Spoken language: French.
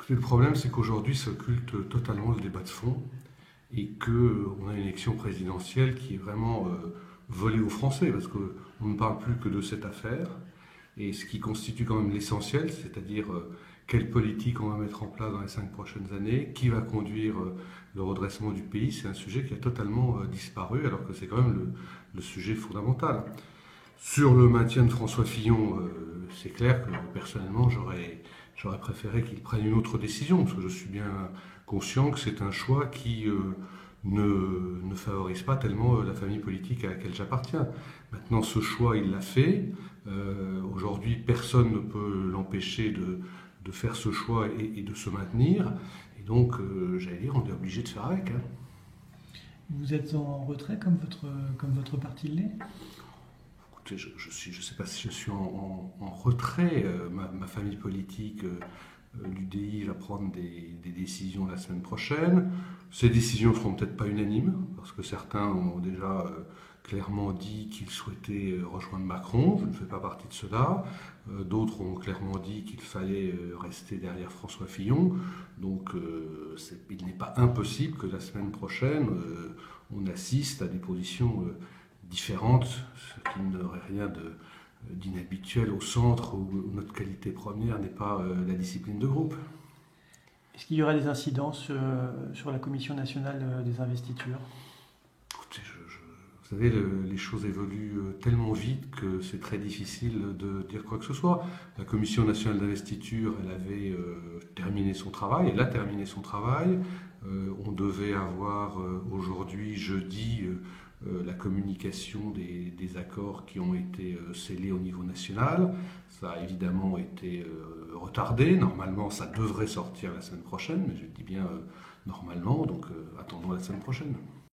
Le problème, c'est qu'aujourd'hui s'occulte totalement le débat de fond et qu'on a une élection présidentielle qui est vraiment volée aux Français, parce qu'on ne parle plus que de cette affaire, et ce qui constitue quand même l'essentiel, c'est-à-dire quelle politique on va mettre en place dans les 5 prochaines années, qui va conduire le redressement du pays, c'est un sujet qui a totalement disparu, alors que c'est quand même le sujet fondamental. Sur le maintien de François Fillon, c'est clair que personnellement, j'aurais préféré qu'il prenne une autre décision, parce que je suis bien conscient que c'est un choix qui ne favorise pas tellement la famille politique à laquelle j'appartiens. Maintenant, ce choix, il l'a fait. Aujourd'hui, personne ne peut l'empêcher de faire ce choix et de se maintenir. Et donc, j'allais dire, on est obligé de faire avec. Hein. Vous êtes en retrait comme votre parti l'est? Écoutez, je sais pas si je suis en retrait. Ma famille politique, l'UDI, va prendre des décisions la semaine prochaine. Ces décisions ne seront peut-être pas unanimes, parce que certains ont déjà clairement dit qu'ils souhaitaient rejoindre Macron. Je ne fais pas partie de ceux-là. D'autres ont clairement dit qu'il fallait rester derrière François Fillon. Donc il n'est pas impossible que la semaine prochaine, on assiste à des positions différentes, ce qui n'aurait rien d'inhabituel au centre où notre qualité première n'est pas la discipline de groupe. Est-ce qu'il y aura des incidences sur la Commission nationale des investitures? Écoutez, vous savez, les choses évoluent tellement vite que c'est très difficile de dire quoi que ce soit. La Commission nationale d'investiture, elle avait terminé son travail, elle a terminé son travail. On devait avoir aujourd'hui, jeudi, la communication des accords qui ont été scellés au niveau national. Ça a évidemment été retardé. Normalement, ça devrait sortir la semaine prochaine, mais je dis bien normalement, donc attendons la semaine prochaine.